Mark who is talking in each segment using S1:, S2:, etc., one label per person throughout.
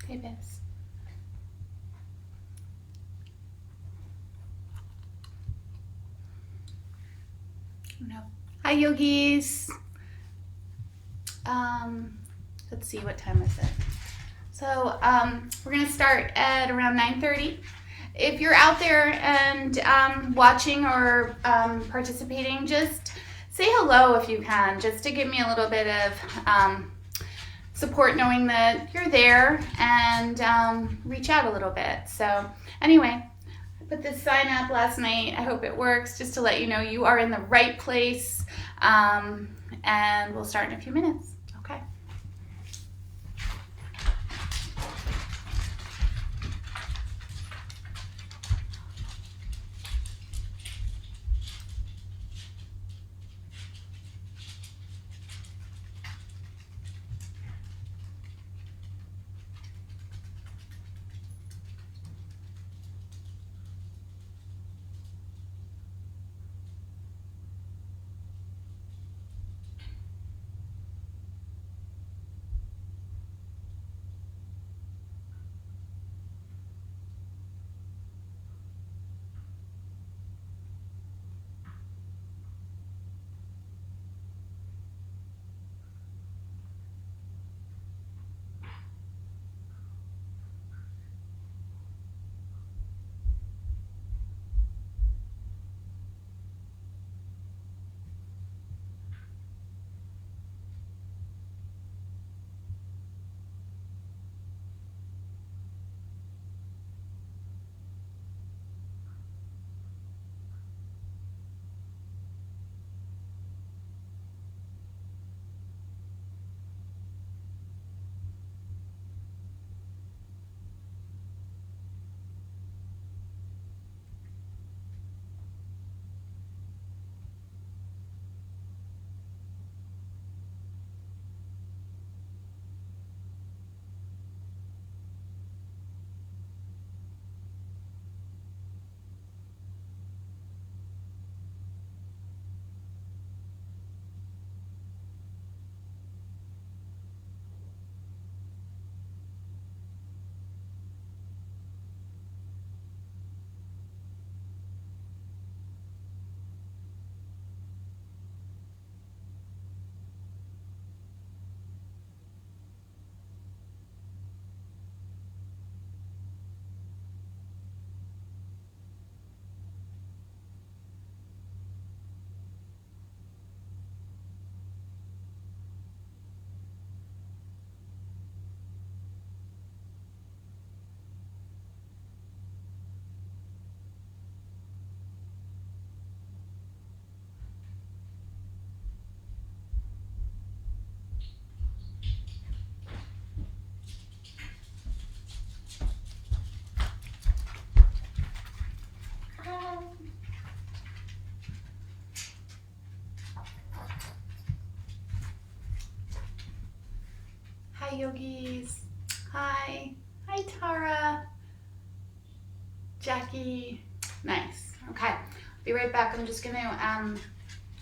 S1: Hey, Biz. No. Hi, yogis. Let's see, what time is it? So we're gonna start at around 9:30. If you're out there and watching or participating, just say hello if you can, just to give me a little bit of support, knowing that you're there, and reach out a little bit. So anyway, I put this sign up last night. I hope it works, just to let you know you are in the right place. And we'll start in a few minutes. Okay. Hi, yogis. Hi. Hi, Tara. Jackie. Nice. Okay. Be right back. I'm just going to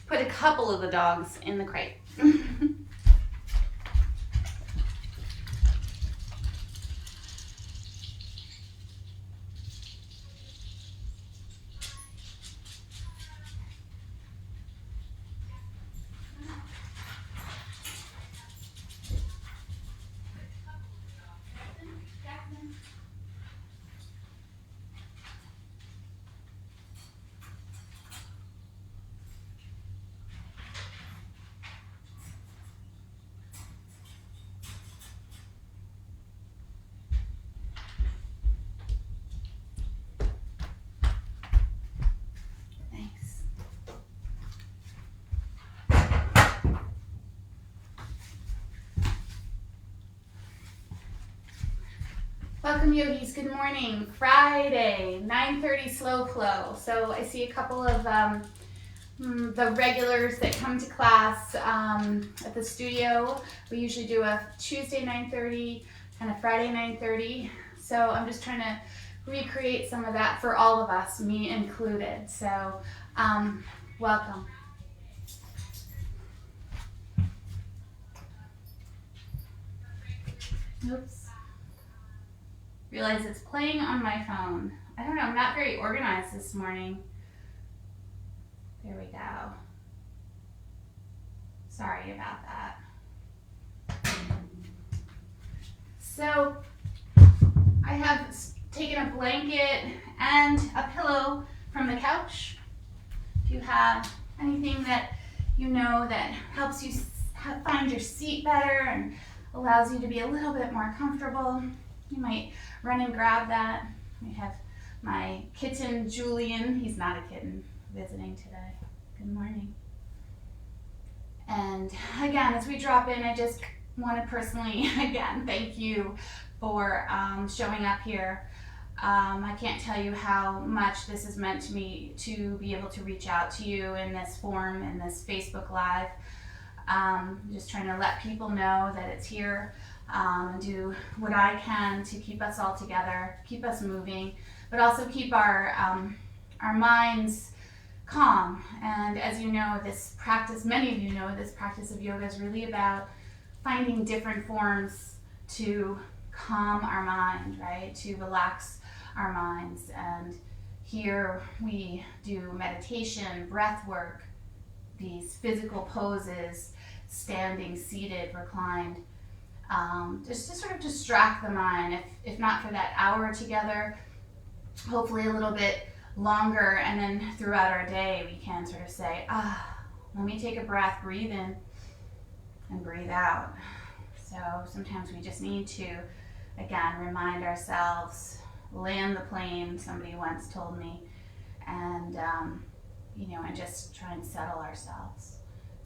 S1: put a couple of the dogs in the crate. Welcome, yogis. Good morning. Friday, 9:30 slow flow. So I see a couple of the regulars that come to class at the studio. We usually do a Tuesday 9:30 and a Friday 9:30. So I'm just trying to recreate some of that for all of us, me included. So welcome. Oops. Realize it's playing on my phone. I don't know, I'm not very organized this morning. There we go. Sorry about that. So I have taken a blanket and a pillow from the couch. If you have anything that you know that helps you find your seat better and allows you to be a little bit more comfortable, you might run and grab that. We have my kitten, Julian. He's not a kitten, visiting today. Good morning. And again, as we drop in, I just want to personally, again, thank you for showing up here. I can't tell you how much this has meant to me to be able to reach out to you in this form, in this Facebook Live. Just trying to let people know that it's here, and do what I can to keep us all together, keep us moving, but also keep our minds calm. And as you know, this practice, many of you know, this practice of yoga is really about finding different forms to calm our mind, right? To relax our minds. And here we do meditation, breath work, these physical poses, standing, seated, reclined, just to sort of distract the mind, if not for that hour together, hopefully a little bit longer, and then throughout our day we can sort of say, let me take a breath, breathe in and breathe out. So sometimes we just need to, again, remind ourselves, land the plane, somebody once told me, and and just try and settle ourselves.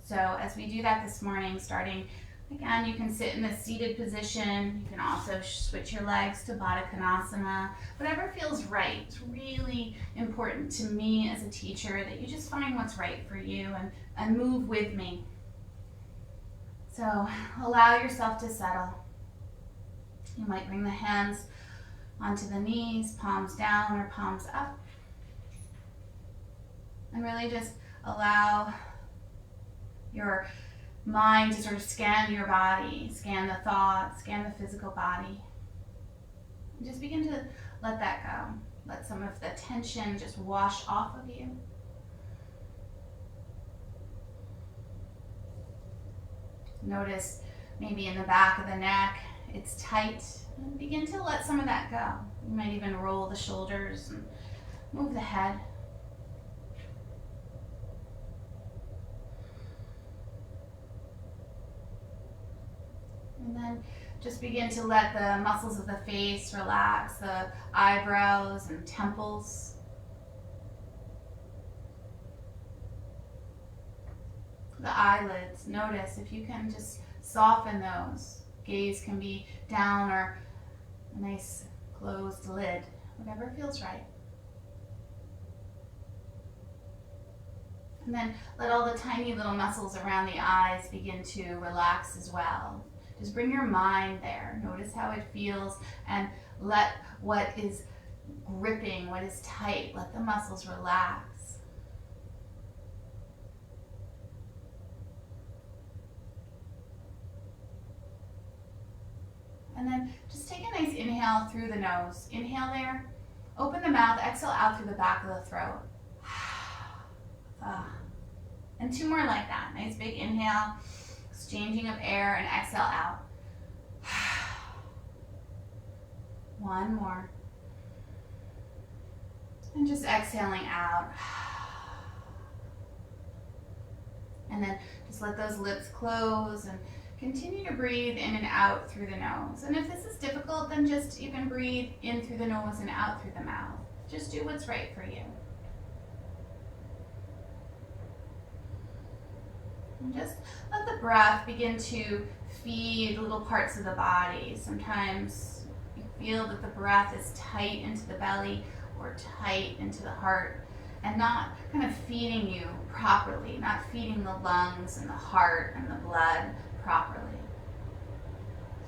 S1: So as we do that this morning, starting, again, you can sit in the seated position. You can also switch your legs to Baddha Konasana, whatever feels right. It's really important to me as a teacher that you just find what's right for you and move with me. So allow yourself to settle. You might bring the hands onto the knees, palms down or palms up. And really just allow your mind to sort of scan your body, scan the thoughts, scan the physical body. And just begin to let that go. Let some of the tension just wash off of you. Notice maybe in the back of the neck, it's tight. And begin to let some of that go. You might even roll the shoulders and move the head. And then just begin to let the muscles of the face relax, the eyebrows and temples. The eyelids, notice if you can just soften those. Gaze can be down or a nice closed lid, whatever feels right. And then let all the tiny little muscles around the eyes begin to relax as well. Just bring your mind there. Notice how it feels and let what is gripping, what is tight, let the muscles relax. And then just take a nice inhale through the nose. Inhale there. Open the mouth. Exhale out through the back of the throat. And two more like that. Nice big inhale. Exchanging of air, and exhale out. One more. And just exhaling out. And then just let those lips close and continue to breathe in and out through the nose. And if this is difficult, then just even breathe in through the nose and out through the mouth. Just do what's right for you. And just let the breath begin to feed little parts of the body. Sometimes you feel that the breath is tight into the belly or tight into the heart and not kind of feeding you properly, not feeding the lungs and the heart and the blood properly.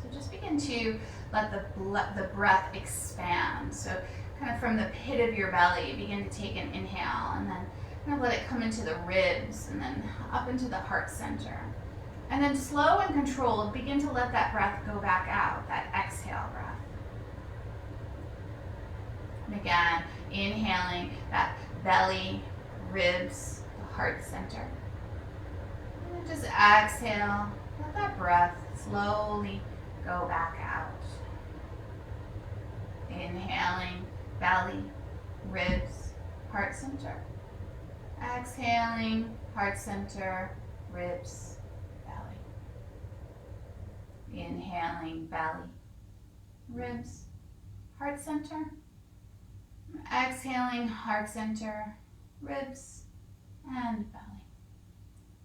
S1: So just begin to let the breath expand. So kind of from the pit of your belly, begin to take an inhale and then kind of let it come into the ribs and then up into the heart center. And then slow and controlled, begin to let that breath go back out, that exhale breath. And again, inhaling that belly, ribs, the heart center. And just exhale. Let that breath slowly go back out. Inhaling, belly, ribs, heart center. Exhaling, heart center, ribs, belly. Inhaling, belly, ribs, heart center. Exhaling, heart center, ribs, and belly.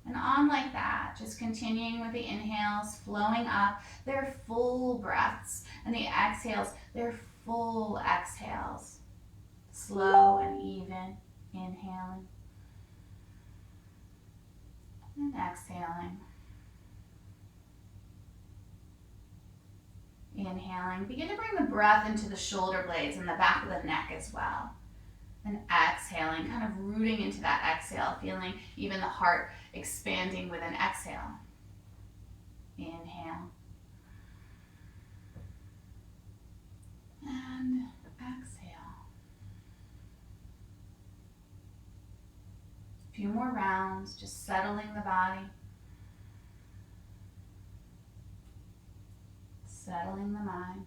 S1: And on like that, just continuing with the inhales, flowing up. They're full breaths. And the exhales, they're full exhales. Slow and even inhaling. And exhaling. Inhaling. Begin to bring the breath into the shoulder blades and the back of the neck as well. And exhaling, kind of rooting into that exhale, feeling even the heart expanding with an exhale. Inhale. And exhale. A few more rounds, just settling the body. Settling the mind.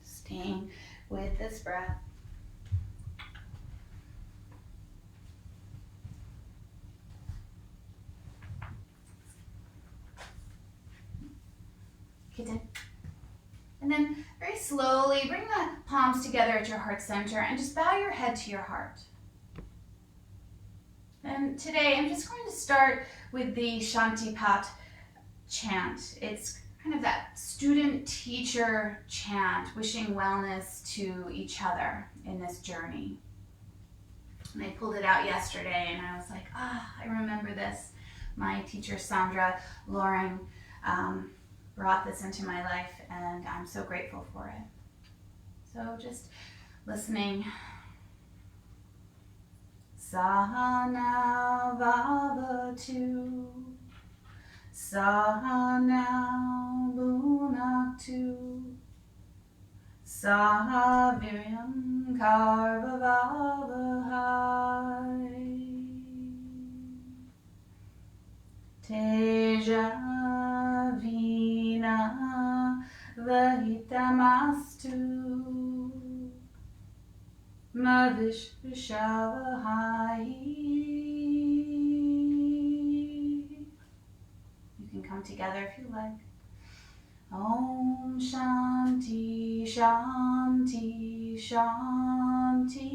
S1: Staying with this breath. Kitten. And then very slowly bring the palms together at your heart center and just bow your head to your heart. And today I'm just going to start with the Shantipat chant. It's kind of that student-teacher chant, wishing wellness to each other in this journey. And I pulled it out yesterday and I was like, I remember this. My teacher, Sandra Loring, brought this into my life and I'm so grateful for it. So just listening. Sahana Vavatu, Sahana Bhunaktu, Sahaviryam Karvavavahai, Tejavina Vahitamastu, Mavish Vishavahai. You can come together if you like. Om Shanti, Shanti, Shanti.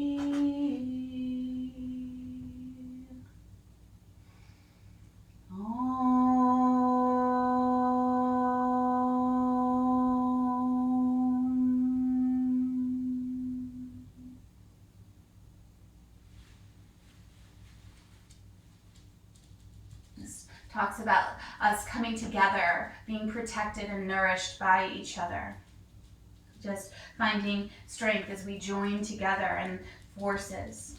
S1: Talks about us coming together, being protected and nourished by each other. Just finding strength as we join together in forces.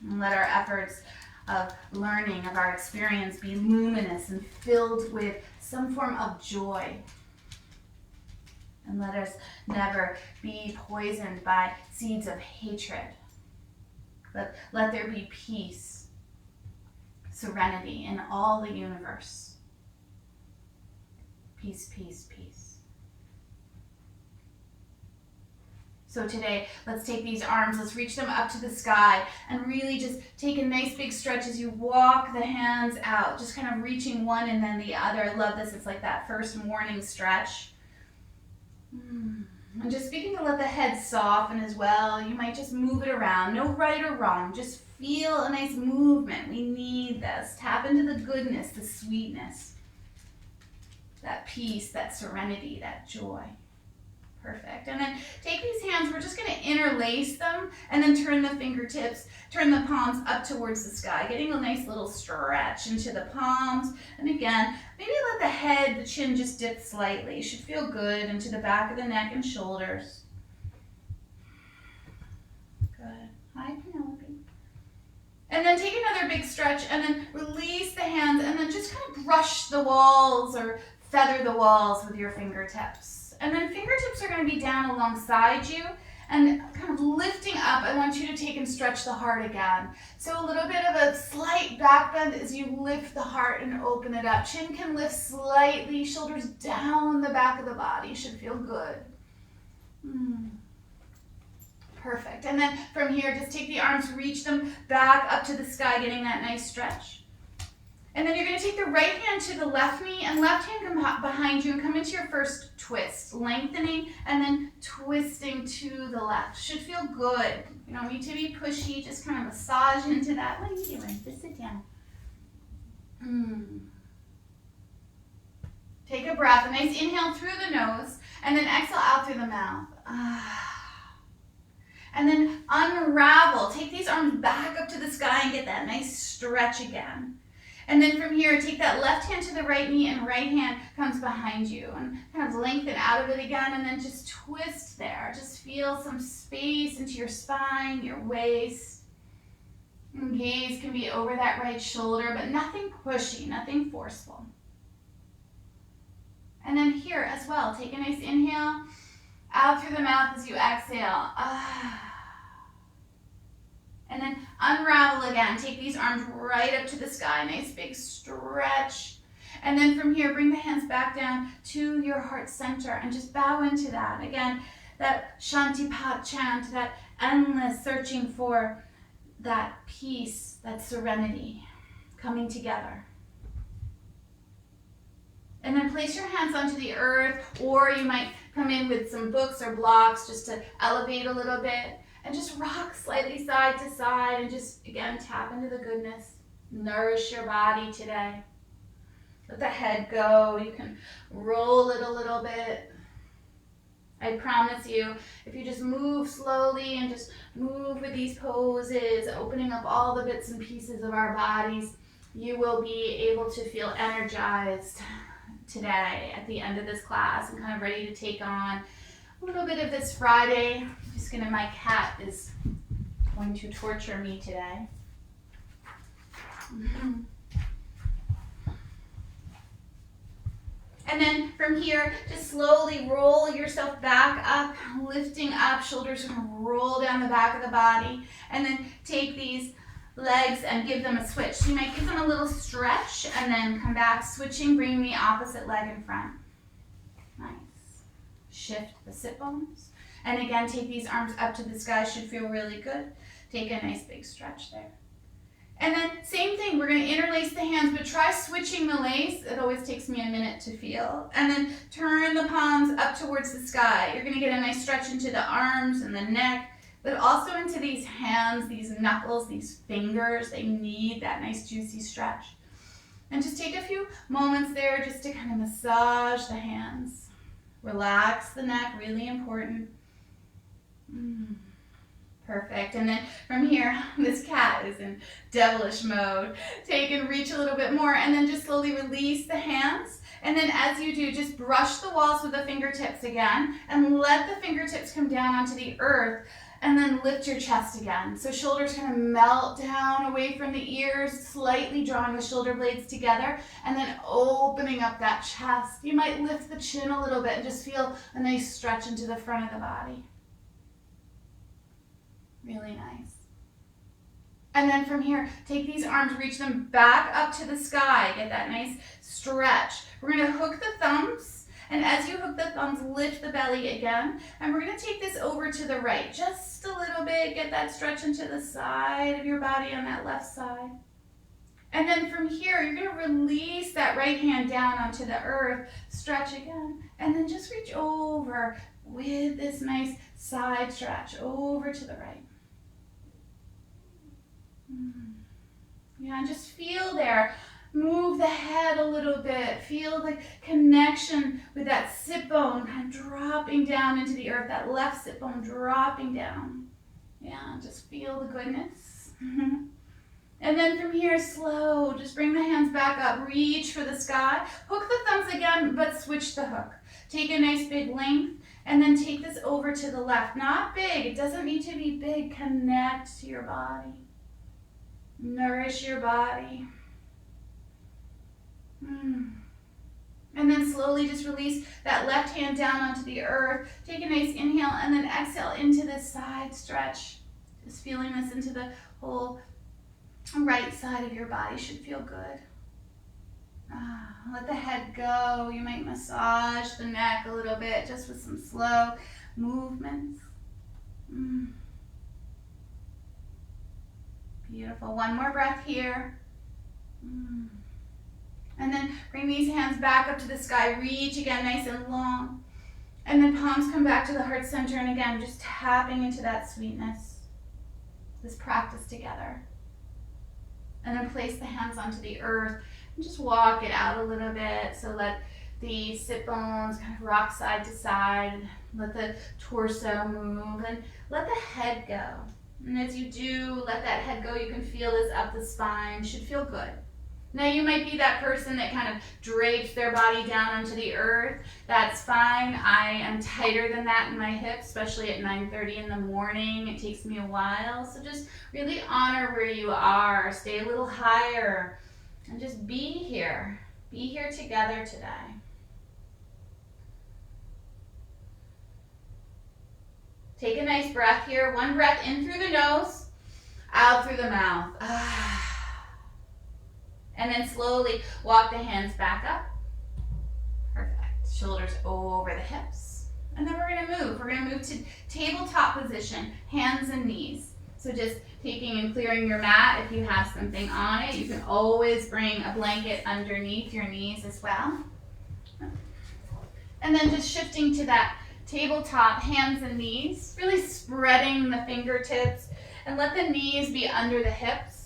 S1: And let our efforts of learning, of our experience be luminous and filled with some form of joy. And let us never be poisoned by seeds of hatred. But let there be peace, serenity in all the universe. Peace, peace, peace. So today, let's take these arms, let's reach them up to the sky and really just take a nice big stretch as you walk the hands out, just kind of reaching one and then the other. I love this, it's like that first morning stretch. And just begin to let the head soften as well. You might just move it around, no right or wrong, just feel a nice movement. We need this. Tap into the goodness, the sweetness, that peace, that serenity, that joy. Perfect. And then take these hands, we're just going to interlace them and then turn the fingertips, turn the palms up towards the sky, getting a nice little stretch into the palms. And again, maybe let the head, the chin just dip slightly. You should feel good into the back of the neck and shoulders. Good. Hi, Penelope. And then take another big stretch and then release the hands and then just just kind of brush the walls or feather the walls with your fingertips. And then fingertips are going to be down alongside you and kind of lifting up. I want you to take and stretch the heart again. So a little bit of a slight back bend as you lift the heart and open it up. Chin can lift slightly, shoulders down the back of the body. Should feel good. Perfect. And then from here, just take the arms, reach them back up to the sky, getting that nice stretch. And then you're going to take the right hand to the left knee and left hand come behind you and come into your first twist, lengthening and then twisting to the left. Should feel good. You don't need to be pushy, just kind of massage into that. What are you doing? Just sit down. Take a breath, a nice inhale through the nose and then exhale out through the mouth. And then unravel. Take these arms back up to the sky and get that nice stretch again. And then from here, take that left hand to the right knee and right hand comes behind you. And kind of lengthen out of it again and then just twist there. Just feel some space into your spine, your waist. And gaze can be over that right shoulder, but nothing pushy, nothing forceful. And then here as well, take a nice inhale out through the mouth as you exhale. And then unravel again. Take these arms right up to the sky. Nice big stretch. And then from here, bring the hands back down to your heart center and just bow into that. Again, that Shantipat chant, that endless searching for that peace, that serenity coming together. And then place your hands onto the earth, or you might come in with some books or blocks just to elevate a little bit. And just rock slightly side to side and just, again, tap into the goodness. Nourish your body today. Let the head go. You can roll it a little bit. I promise you, if you just move slowly and just move with these poses, opening up all the bits and pieces of our bodies, you will be able to feel energized today at the end of this class and kind of ready to take on a little bit of this Friday. My cat is going to torture me today. And then from here, just slowly roll yourself back up, lifting up, shoulders are going to roll down the back of the body. And then take these legs and give them a switch. So you might give them a little stretch and then come back, switching, bringing the opposite leg in front. Nice. Shift the sit bones. And again, take these arms up to the sky. Should feel really good. Take a nice big stretch there. And then same thing, we're going to interlace the hands, but try switching the lace. It always takes me a minute to feel. And then turn the palms up towards the sky. You're going to get a nice stretch into the arms and the neck, but also into these hands, these knuckles, these fingers. They need that nice juicy stretch. And just take a few moments there just to kind of massage the hands. Relax the neck, really important. Perfect. And then from here, this cat is in devilish mode. Take and reach a little bit more and then just slowly release the hands. And then as you do, just brush the walls with the fingertips again and let the fingertips come down onto the earth and then lift your chest again. So shoulders kind of melt down away from the ears, slightly drawing the shoulder blades together and then opening up that chest. You might lift the chin a little bit and just feel a nice stretch into the front of the body. Really nice. And then from here, take these arms, reach them back up to the sky. Get that nice stretch. We're going to hook the thumbs. And as you hook the thumbs, lift the belly again. And we're going to take this over to the right. Just a little bit. Get that stretch into the side of your body on that left side. And then from here, you're going to release that right hand down onto the earth. Stretch again. And then just reach over with this nice side stretch over to the right. Yeah, just feel there. Move the head a little bit. Feel the connection with that sit bone kind of dropping down into the earth. That left sit bone dropping down. Yeah, just feel the goodness. And then from here, slow. Just bring the hands back up. Reach for the sky. Hook the thumbs again, but switch the hook. Take a nice big length. And then take this over to the left. Not big. It doesn't need to be big. Connect to your body. Nourish your body. And then slowly just release that left hand down onto the earth. Take a nice inhale and then exhale into this side stretch. Just feeling this into the whole right side of your body. Should feel good. Let the head go. You might massage the neck a little bit just with some slow movements. Beautiful. One more breath here. And then bring these hands back up to the sky. Reach again nice and long. And then palms come back to the heart center. And again, just tapping into that sweetness. This practice together. And then place the hands onto the earth. And just walk it out a little bit. So let the sit bones kind of rock side to side. Let the torso move. And let the head go. And as you do, let that head go. You can feel this up the spine. Should feel good. Now you might be that person that kind of drapes their body down onto the earth. That's fine. I am tighter than that in my hips, especially at 9:30 in the morning. It takes me a while. So just really honor where you are. Stay a little higher and just be here. Be here together today. Take a nice breath here. One breath in through the nose, out through the mouth. And then slowly walk the hands back up. Perfect. Shoulders over the hips. And then we're going to move. We're going to move to tabletop position, hands and knees. So just taking and clearing your mat if you have something on it. You can always bring a blanket underneath your knees as well. And then just shifting to that tabletop, hands and knees. Really spreading the fingertips and let the knees be under the hips.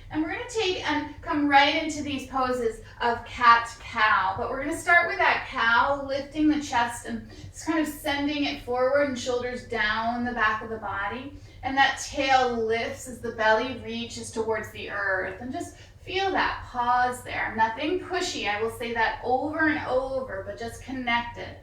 S1: And we're going to take and come right into these poses of cat-cow. But we're going to start with that cow, lifting the chest and just kind of sending it forward and shoulders down the back of the body. And that tail lifts as the belly reaches towards the earth. And just feel that pause there. Nothing pushy. I will say that over and over, but just connected.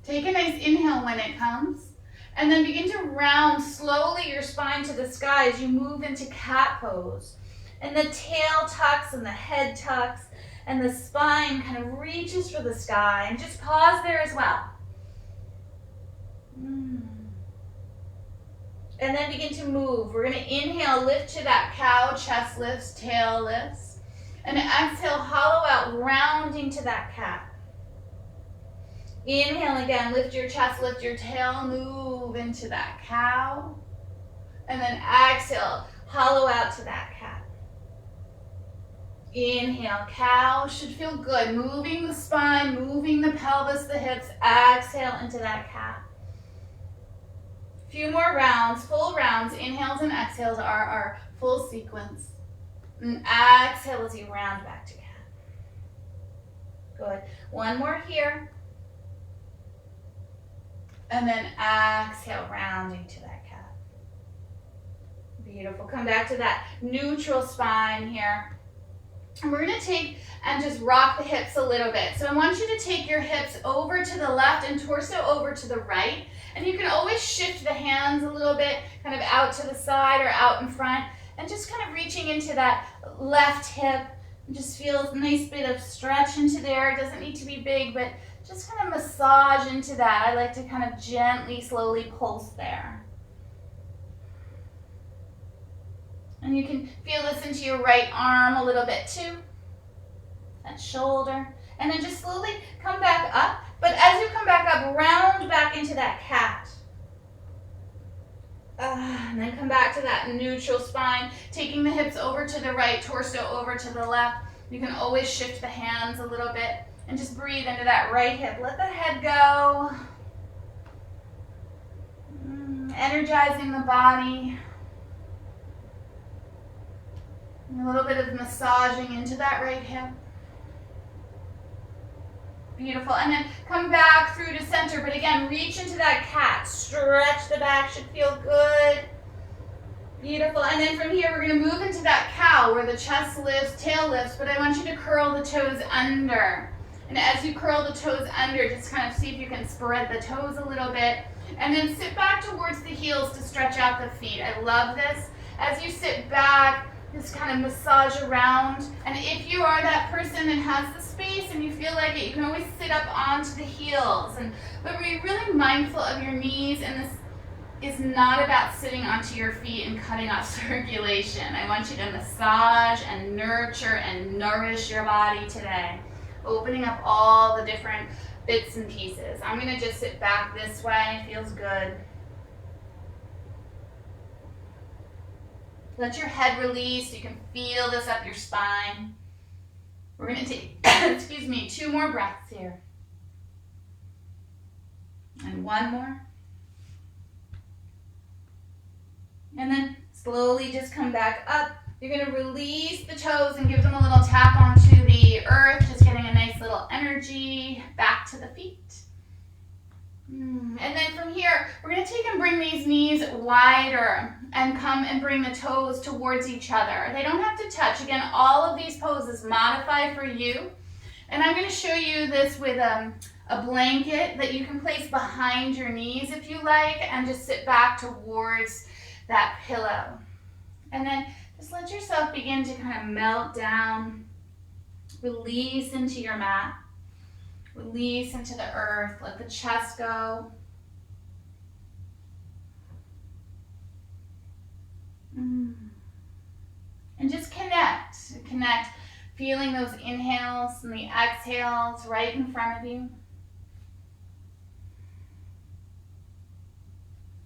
S1: Take a nice inhale when it comes. And then begin to round slowly your spine to the sky as you move into cat pose. And the tail tucks and the head tucks and the spine kind of reaches for the sky. And just pause there as well. And then begin to move. We're going to inhale, lift to that cow, chest lifts, tail lifts. And exhale, hollow out, rounding to that cat. Inhale again, lift your chest, lift your tail, move into that cow. And then exhale, hollow out to that cat. Inhale, cow, should feel good. Moving the spine, moving the pelvis, the hips. Exhale into that cat. A few more rounds, full rounds. Inhales and exhales are our full sequence. And exhale as you round back to cat. Good. One more here. And then exhale, rounding to that cat. Beautiful. Come back to that neutral spine here. And we're going to take and just rock the hips a little bit. So I want you to take your hips over to the left and torso over to the right. And you can always shift the hands a little bit, kind of out to the side or out in front. And just kind of reaching into that left hip. Just feel a nice bit of stretch into there. It doesn't need to be big, but just kind of massage into that. I like to kind of gently, slowly pulse there. And you can feel this into your right arm a little bit too. That shoulder. And then just slowly come back up. But as you come back up, round back into that cat. And then come back to that neutral spine, taking the hips over to the right, torso over to the left. You can always shift the hands a little bit. And just breathe into that right hip. Let the head go. Energizing the body. And a little bit of massaging into that right hip. Beautiful. And then come back through to center. But again, reach into that cat. Stretch the back. Should feel good. Beautiful. And then from here, we're going to move into that cow where the chest lifts, tail lifts. But I want you to curl the toes under. And as you curl the toes under, just kind of see if you can spread the toes a little bit. And then sit back towards the heels to stretch out the feet. I love this. As you sit back, Just kind of massage around. And if you are that person that has the space and you feel like it, you can always sit up onto the heels. But be really mindful of your knees, and this is not about sitting onto your feet and cutting off circulation. I want you to massage and nurture and nourish your body today, opening up all the different bits and pieces. I'm going to just sit back this way. It feels good. Let your head release. You can feel this up your spine. We're going to take, excuse me, 2 more breaths here. And 1 more. And then slowly just come back up. You're going to release the toes and give them a little tap onto the earth, just getting a nice little energy back to the feet. And then from here, we're going to take and bring these knees wider and come and bring the toes towards each other. They don't have to touch. Again, all of these poses modify for you. And I'm going to show you this with a blanket that you can place behind your knees if you like, and just sit back towards that pillow. And then just let yourself begin to kind of melt down, release into your mat. Release into the earth. Let the chest go. And just connect. Connect. Feeling those inhales and the exhales right in front of you.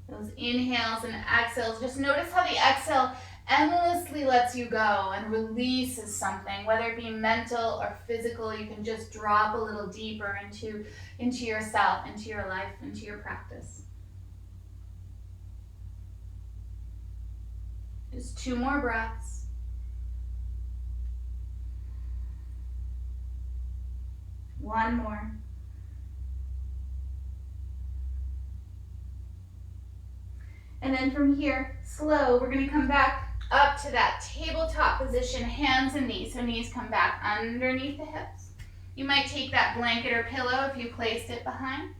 S1: Those inhales and exhales. Just notice how the exhale endlessly lets you go and releases something, whether it be mental or physical. You can just drop a little deeper into yourself, into your life, into your practice. Just 2 more breaths. One more. And then from here, slow, we're going to come back up to that tabletop position, hands and knees. So knees come back underneath the hips. You might take that blanket or pillow if you placed it behind.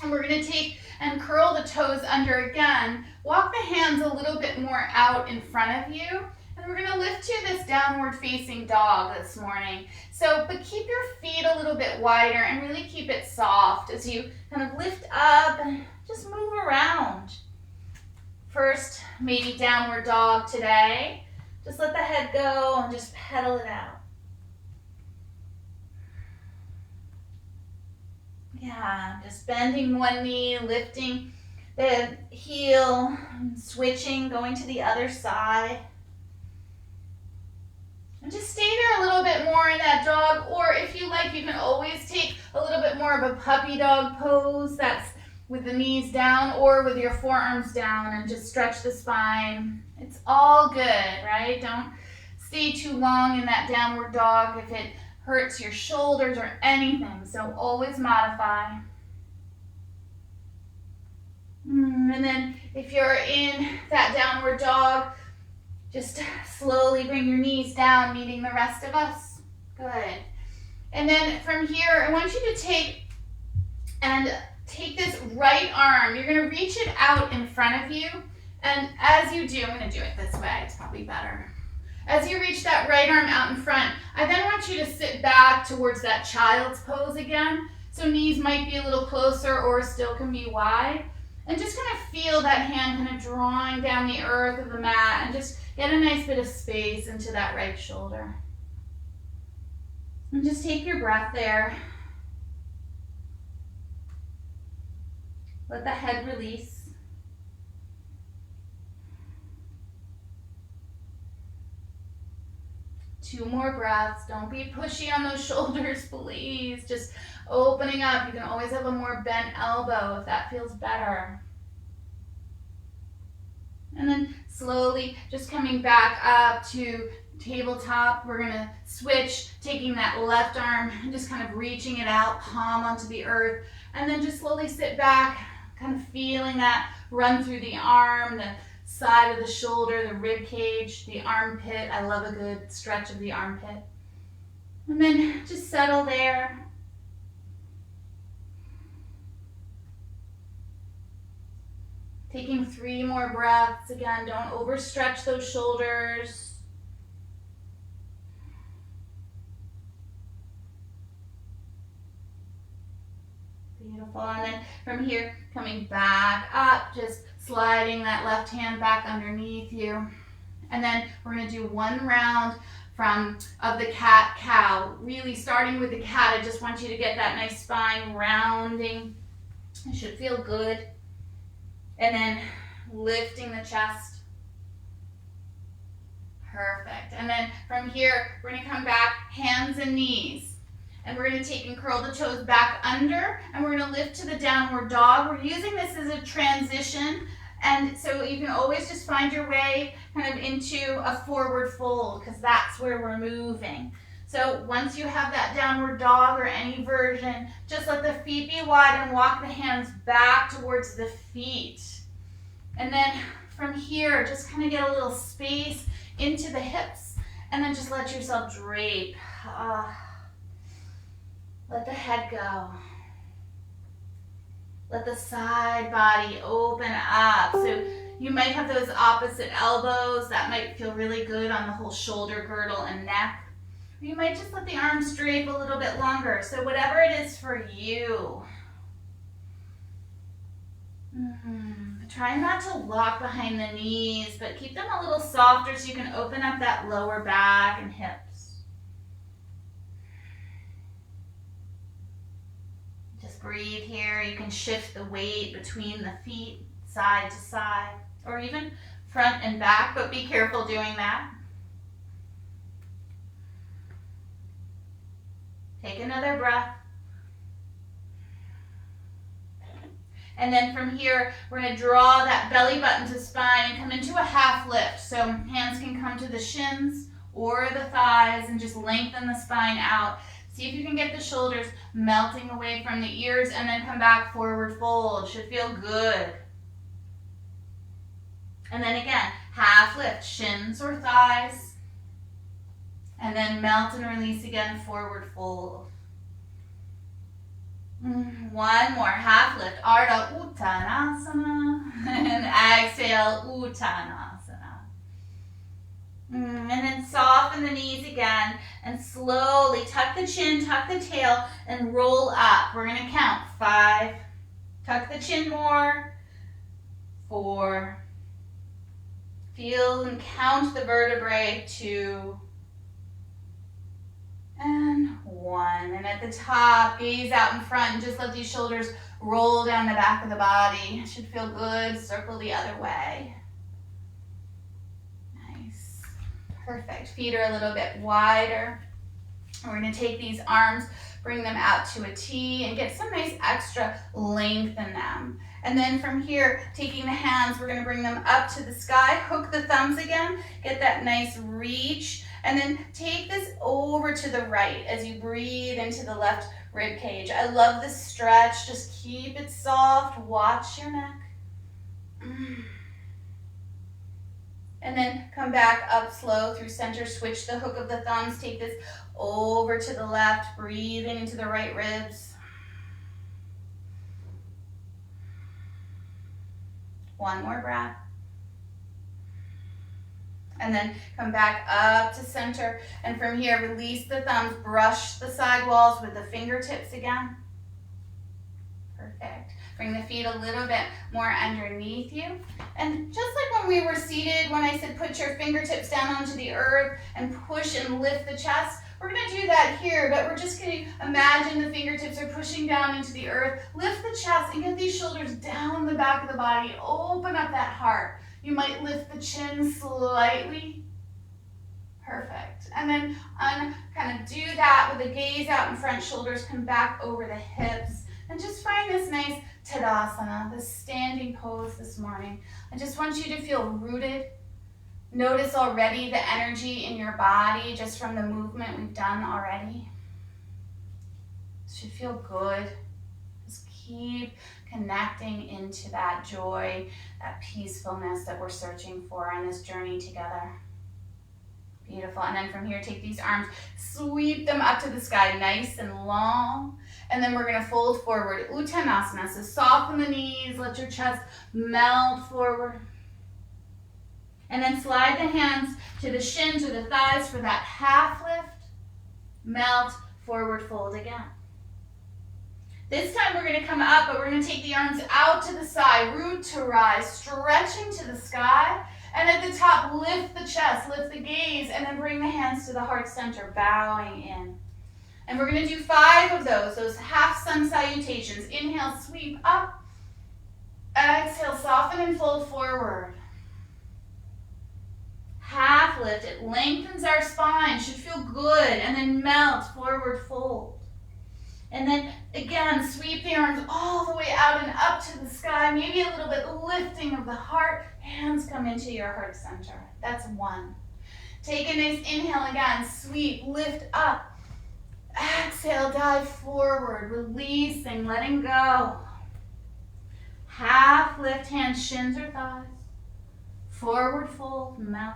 S1: And we're going to take and curl the toes under again. Walk the hands a little bit more out in front of you. And we're going to lift to this downward facing dog this morning. But keep your feet a little bit wider and really keep it soft as you kind of lift up and just move around. First, maybe downward dog today. Just let the head go and just pedal it out. Yeah, just bending one knee, lifting the heel, switching, going to the other side. And just stay there a little bit more in that dog, or if you like, you can always take a little bit more of a puppy dog pose. That's with the knees down or with your forearms down, and just stretch the spine. It's all good, right? Don't stay too long in that downward dog if it hurts your shoulders or anything. So always modify. And then if you're in that downward dog, just slowly bring your knees down, meeting the rest of us. Good. And then from here, I want you to take this right arm. You're going to reach it out in front of you. And as you do, I'm going to do it this way. It's probably better. As you reach that right arm out in front, I then want you to sit back towards that child's pose again. So knees might be a little closer or still can be wide. And just kind of feel that hand kind of drawing down the earth of the mat, and just get a nice bit of space into that right shoulder. And just take your breath there. Let the head release. Two more breaths. Don't be pushy on those shoulders, please. Just opening up. You can always have a more bent elbow if that feels better. And then slowly just coming back up to tabletop. We're going to switch, taking that left arm and just kind of reaching it out, palm onto the earth. And then just slowly sit back, kind of feeling that run through the arm, the side of the shoulder, the rib cage, the armpit. I love a good stretch of the armpit. And then just settle there. Taking 3 more breaths. Again, don't overstretch those shoulders. Beautiful. And then from here, coming back up, just sliding that left hand back underneath you. And then we're going to do one round of the cat-cow. Really starting with the cat, I just want you to get that nice spine rounding. It should feel good. And then lifting the chest. Perfect. And then from here, we're going to come back, hands and knees. And we're going to take and curl the toes back under, and we're going to lift to the downward dog. We're using this as a transition, and so you can always just find your way kind of into a forward fold, because that's where we're moving. So once you have that downward dog or any version, just let the feet be wide and walk the hands back towards the feet. And then from here, just kind of get a little space into the hips, and then just let yourself drape. Let the head go. Let the side body open up. So you might have those opposite elbows. That might feel really good on the whole shoulder girdle and neck. Or you might just let the arms drape a little bit longer. So whatever it is for you. Try not to lock behind the knees, but keep them a little softer so you can open up that lower back and hips. Breathe here. You can shift the weight between the feet, side to side, or even front and back, but be careful doing that. Take another breath. And then from here, we're going to draw that belly button to spine and come into a half lift. So hands can come to the shins or the thighs and just lengthen the spine out. See if you can get the shoulders melting away from the ears, and then come back, forward fold. Should feel good. And then again, half lift, shins or thighs. And then melt and release again, forward fold. One more, half lift, Ardha Uttanasana. And exhale, Uttanasana. And then soften the knees again, and slowly tuck the chin, tuck the tail, and roll up. We're going to count 5. Tuck the chin more. 4. Feel and count the vertebrae. 2. And 1. And at the top, gaze out in front and just let these shoulders roll down the back of the body. It should feel good. Circle the other way. Perfect. Feet are a little bit wider. We're going to take these arms, bring them out to a T, and get some nice extra length in them. And then from here, taking the hands, we're going to bring them up to the sky. Hook the thumbs again. Get that nice reach. And then take this over to the right as you breathe into the left rib cage. I love this stretch. Just keep it soft. Watch your neck. And then come back up slow through center. Switch the hook of the thumbs. Take this over to the left. Breathing into the right ribs. One more breath. And then come back up to center. And from here, release the thumbs. Brush the side walls with the fingertips again. Perfect. Bring the feet a little bit more underneath you. And just like when we were seated, when I said put your fingertips down onto the earth and push and lift the chest, we're going to do that here, but we're just going to imagine the fingertips are pushing down into the earth. Lift the chest and get these shoulders down the back of the body. Open up that heart. You might lift the chin slightly. Perfect. And then kind of do that with the gaze out in front, shoulders come back over the hips. And just find this nice Tadasana, this standing pose this morning. I just want you to feel rooted. Notice already the energy in your body just from the movement we've done already. It should feel good. Just keep connecting into that joy, that peacefulness that we're searching for on this journey together. Beautiful. And then from here, take these arms, sweep them up to the sky, nice and long. And then we're going to fold forward, Uttanasana. So soften the knees, let your chest melt forward. And then slide the hands to the shins or the thighs for that half lift. Melt, forward fold again. This time we're going to come up, but we're going to take the arms out to the side, root to rise, stretching to the sky. And at the top, lift the chest, lift the gaze, and then bring the hands to the heart center, bowing in. And we're going to do 5 of those half sun salutations. Inhale, sweep up. Exhale, soften and fold forward. Half lift, it lengthens our spine, should feel good, and then melt, forward fold. And then again, sweep the arms all the way out and up to the sky, maybe a little bit lifting of the heart, hands come into your heart center. That's 1. Take a nice inhale again, sweep, lift up. Exhale, dive forward, releasing, letting go. Half lift, hands, shins or thighs. Forward fold, melt.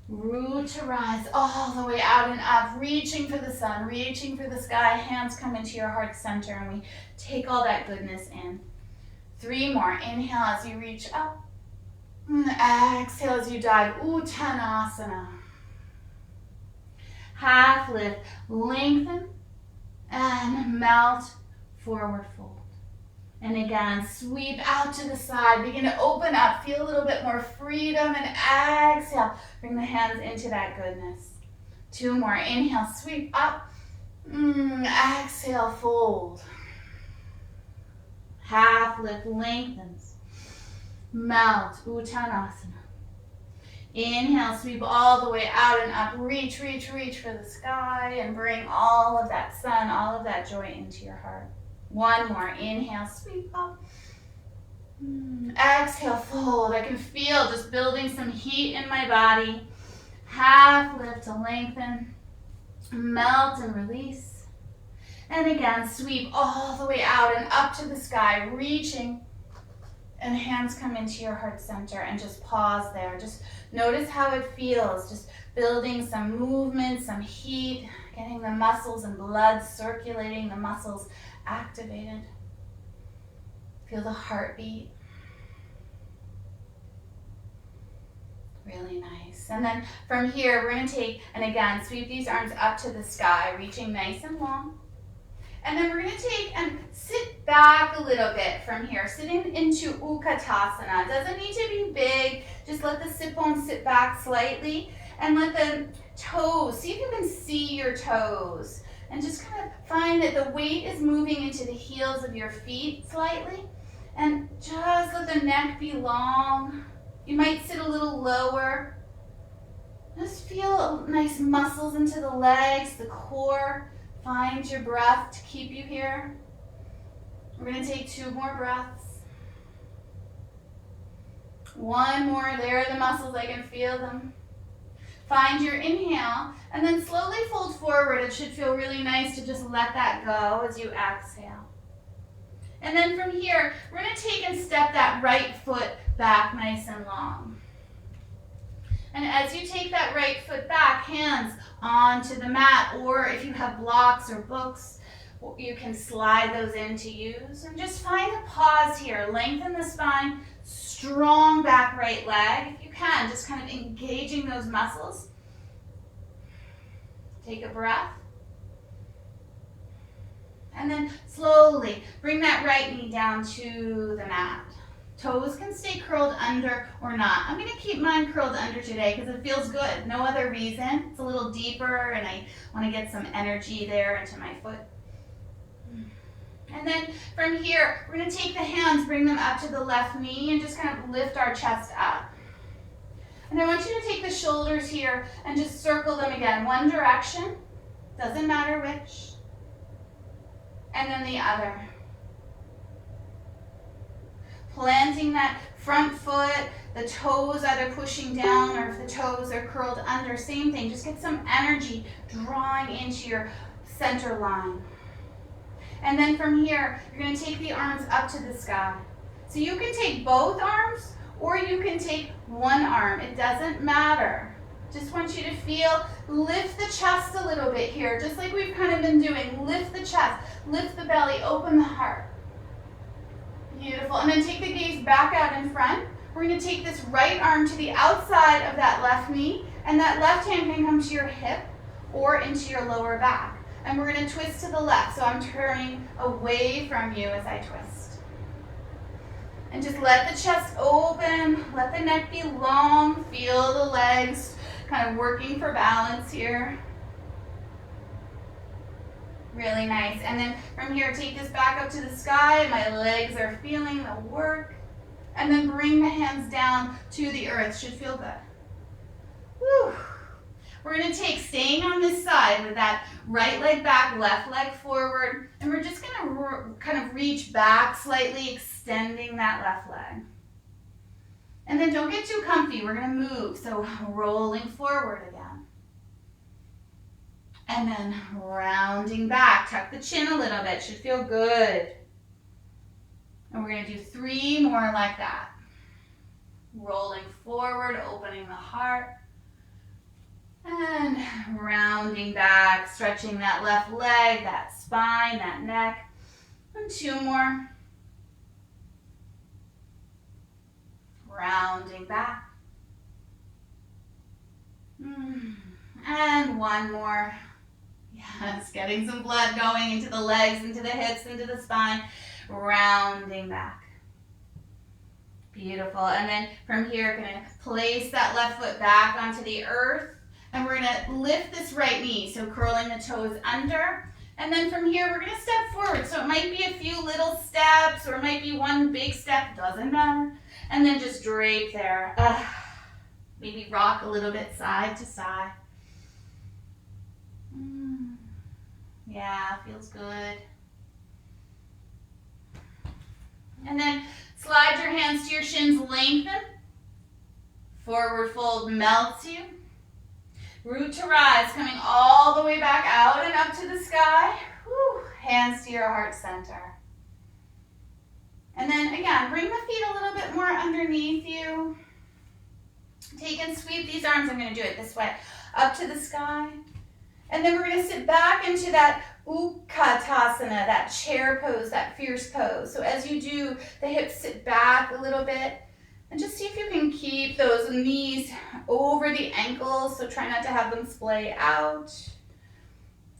S1: Root to rise all the way out and up, reaching for the sun, reaching for the sky. Hands come into your heart center and we take all that goodness in. 3 more. Inhale as you reach up. Exhale as you dive. Uttanasana. Half lift, lengthen and melt, forward fold. And again, sweep out to the side. Begin to open up. Feel a little bit more freedom. And exhale. Bring the hands into that goodness. 2 more. Inhale, sweep up. Exhale, fold. Half lift, lengthens. Melt, Uttanasana. Inhale, sweep all the way out and up. Reach, reach, reach for the sky. And bring all of that sun, all of that joy into your heart. 1 more. Inhale, sweep up. Exhale, fold. I can feel just building some heat in my body. Half lift to lengthen. Melt and release. And again, sweep all the way out and up to the sky, reaching. And hands come into your heart center and just pause there. Just notice how it feels. Just building some movement, some heat, getting the muscles and blood circulating, the muscles activated. Feel the heartbeat. Really nice. And then from here, we're going to take, and again, sweep these arms up to the sky, reaching nice and long. And then we're going to take and sit back a little bit from here, sitting into Utkatasana. It doesn't need to be big. Just let the sit bones sit back slightly and let the toes, see if you can see your toes. And just kind of find that the weight is moving into the heels of your feet slightly. And just let the neck be long. You might sit a little lower. Just feel nice muscles into the legs, the core. Find your breath to keep you here. We're going to take 2 more breaths. 1 more. There are the muscles. I can feel them. Find your inhale, and then slowly fold forward. It should feel really nice to just let that go as you exhale. And then from here, we're going to take and step that right foot back nice and long. And as you take that right foot back, hands onto the mat, or if you have blocks or books, you can slide those in to use. And just find a pause here. Lengthen the spine, strong back right leg. If you can, just kind of engaging those muscles. Take a breath. And then slowly bring that right knee down to the mat. Toes can stay curled under or not. I'm going to keep mine curled under today because it feels good. No other reason. It's a little deeper and I want to get some energy there into my foot. And then from here, we're going to take the hands, bring them up to the left knee and just kind of lift our chest up. And I want you to take the shoulders here and just circle them again. One direction, doesn't matter which. And then the other. Planting that front foot, the toes either pushing down or if the toes are curled under, same thing. Just get some energy drawing into your center line. And then from here, you're going to take the arms up to the sky. So you can take both arms or you can take one arm. It doesn't matter. Just want you to feel, lift the chest a little bit here, just like we've kind of been doing. Lift the chest, lift the belly, open the heart. Beautiful. And then take the gaze back out in front. We're going to take this right arm to the outside of that left knee, and that left hand can come to your hip or into your lower back. And we're going to twist to the left. So I'm turning away from you as I twist. And just let the chest open. Let the neck be long. Feel the legs kind of working for balance here. Really nice. And then from here, take this back up to the sky. My legs are feeling the work. And then bring the hands down to the earth. Should feel good. Whew. We're going to take, staying on this side with that right leg back, left leg forward. And we're just going to kind of reach back slightly, extending that left leg. And then don't get too comfy. We're going to move. So rolling forward again. And then rounding back. Tuck the chin a little bit. Should feel good. And we're going to do 3 more like that. Rolling forward, opening the heart. And rounding back, stretching that left leg, that spine, that neck. And 2 more. Rounding back. And 1 more. Yes, getting some blood going into the legs, into the hips, into the spine. Rounding back. Beautiful. And then from here, going to place that left foot back onto the earth. And we're going to lift this right knee. So curling the toes under. And then from here, we're going to step forward. So it might be a few little steps or it might be 1 big step. Doesn't matter. And then just drape there. Maybe rock a little bit side to side. Yeah, feels good. And then slide your hands to your shins, lengthen. Forward fold melts you. Root to rise, coming all the way back out and up to the sky. Whew. Hands to your heart center. And then again, bring the feet a little bit more underneath you. Take and sweep these arms. I'm going to do it this way. Up to the sky. And then we're going to sit back into that Utkatasana, that chair pose, that fierce pose. So as you do, the hips sit back a little bit. And just see if you can keep those knees over the ankles. So try not to have them splay out.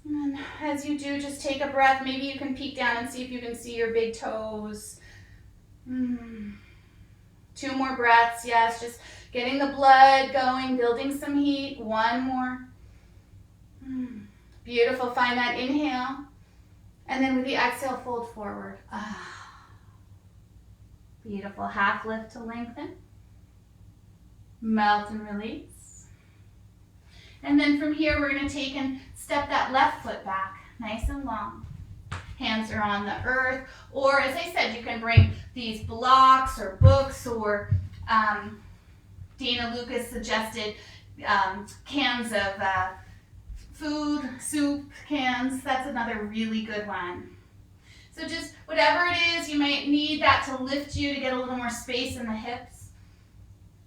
S1: And as you do, just take a breath. Maybe you can peek down and see if you can see your big toes. 2 more breaths. Yes, just getting the blood going, building some heat. 1 more. Beautiful. Find that inhale. And then with the exhale, fold forward. Beautiful. Half lift to lengthen. Melt and release. And then from here, we're going to take and step that left foot back, nice and long. Hands are on the earth. Or as I said, you can bring these blocks or books or Dana Lucas suggested cans of food, soup cans. That's another really good one. So just whatever it is, you might need that to lift you to get a little more space in the hips.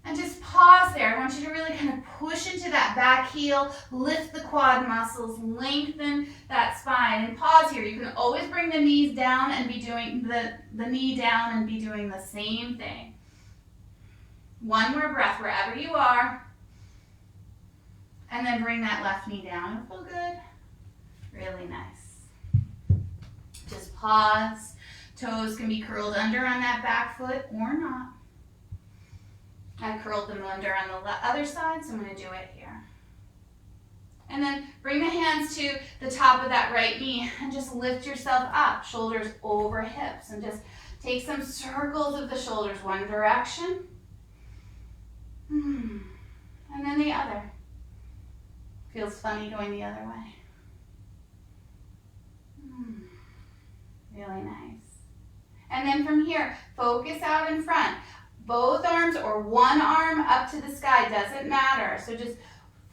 S1: And just pause there. I want you to really kind of push into that back heel, lift the quad muscles, lengthen that spine, and pause here. You can always bring the knees down and be doing the knee down and be doing the same thing. 1 more breath wherever you are. And then bring that left knee down. Feel good? Really nice. Just pause. Toes can be curled under on that back foot or not. I curled them under on the other side, so I'm going to do it here. And then bring the hands to the top of that right knee and just lift yourself up. Shoulders over hips. And just take some circles of the shoulders one direction. And then the other. Feels funny going the other way. Really nice. And then from here, focus out in front. Both arms or 1 arm up to the sky, doesn't matter. So just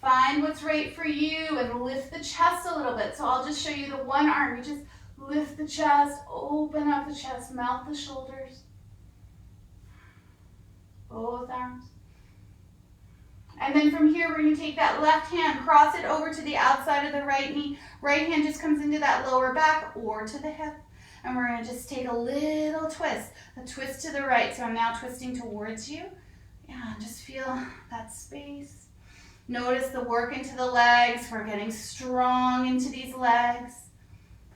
S1: find what's right for you and lift the chest a little bit. So I'll just show you the 1 arm. You just lift the chest, open up the chest, melt the shoulders. Both arms. And then from here, we're going to take that left hand, cross it over to the outside of the right knee. Right hand just comes into that lower back or to the hip. And we're going to just take a little twist, a twist to the right. So I'm now twisting towards you. Yeah, just feel that space. Notice the work into the legs. We're getting strong into these legs.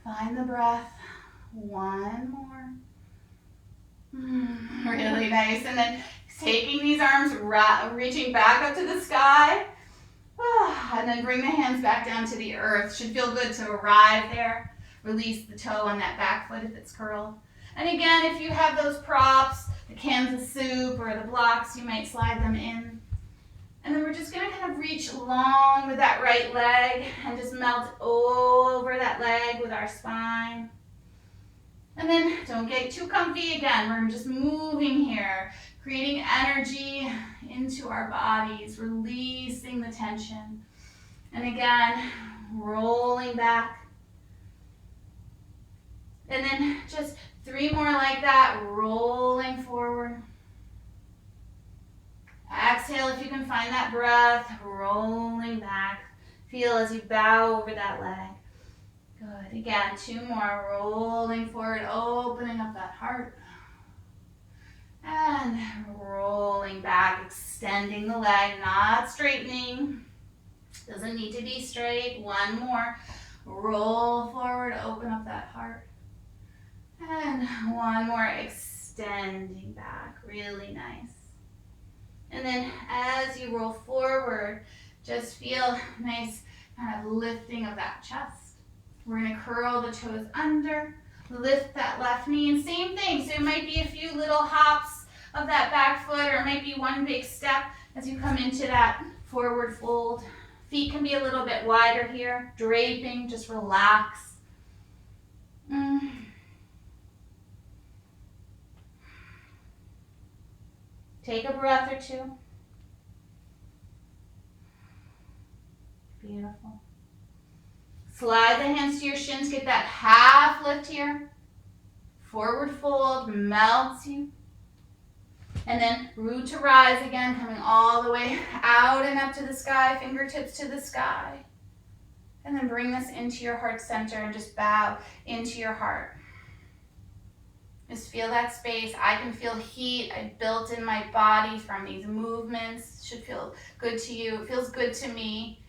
S1: Find the breath. One more. Really nice. And then taking these arms, reaching back up to the sky. And then bring the hands back down to the earth. Should feel good to arrive there. Release the toe on that back foot if it's curled. And again, if you have those props, the cans of soup or the blocks, you might slide them in. And then we're just going to kind of reach long with that right leg and just melt over that leg with our spine. And then don't get too comfy again. We're just moving here, creating energy into our bodies, releasing the tension. And again, rolling back. And then just 3 more like that, rolling forward. Exhale if you can find that breath, rolling back. Feel as you bow over that leg. Good. Again, 2 more, rolling forward, opening up that heart. And rolling back, extending the leg, not straightening. Doesn't need to be straight. 1 more. Roll forward, open up that heart. And 1 more, extending back, really nice. And then as you roll forward, just feel nice kind of lifting of that chest. We're going to curl the toes under, lift that left knee, and same thing. So it might be a few little hops of that back foot, or it might be 1 big step as you come into that forward fold. Feet can be a little bit wider here, draping, just relax. Take a breath or 2. Beautiful. Slide the hands to your shins, get that half lift here. Forward fold, melts you. And then root to rise again, coming all the way out and up to the sky, fingertips to the sky. And then bring this into your heart center and just bow into your heart. Just feel that space. I can feel heat I built in my body from these movements. It should feel good to you. It feels good to me.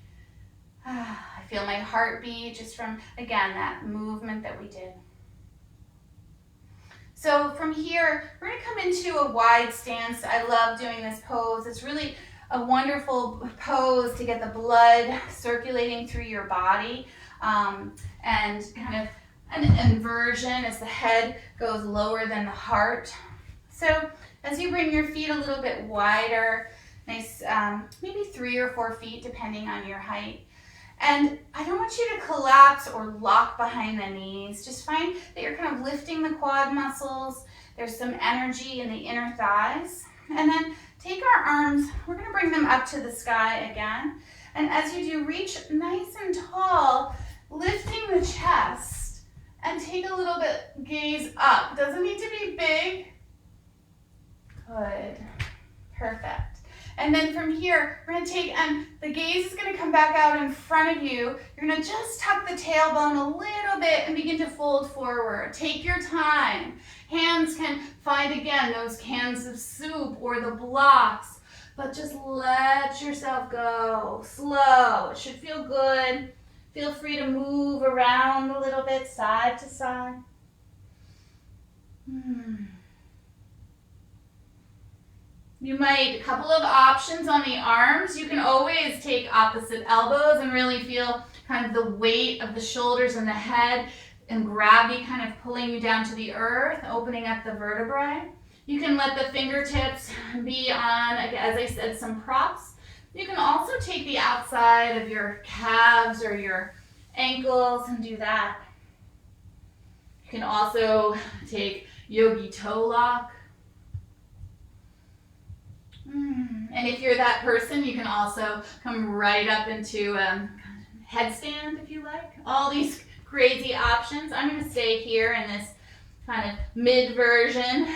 S1: I feel my heartbeat just from, again, that movement that we did. So from here, we're going to come into a wide stance. I love doing this pose. It's really a wonderful pose to get the blood circulating through your body, and kind of an inversion as the head goes lower than the heart. So as you bring your feet a little bit wider, nice, maybe 3 or 4 feet depending on your height. And I don't want you to collapse or lock behind the knees. Just find that you're kind of lifting the quad muscles. There's some energy in the inner thighs. And then take our arms, we're going to bring them up to the sky again. And as you do, reach nice and tall, lifting the chest. And take a little bit, gaze up. Doesn't need to be big. Good. Perfect. And then from here, we're going to take, and the gaze is going to come back out in front of you. You're going to just tuck the tailbone a little bit and begin to fold forward. Take your time. Hands can find, again, those cans of soup or the blocks, but just let yourself go. Slow. It should feel good. Feel free to move around a little bit, side to side. You might, a couple of options on the arms. You can always take opposite elbows and really feel kind of the weight of the shoulders and the head and gravity kind of pulling you down to the earth, opening up the vertebrae. You can let the fingertips be on, as I said, some props. You can also take the outside of your calves or your ankles and do that. You can also take yogi toe lock. And if you're that person, you can also come right up into headstand if you like. All these crazy options. I'm going to stay here in this kind of mid version.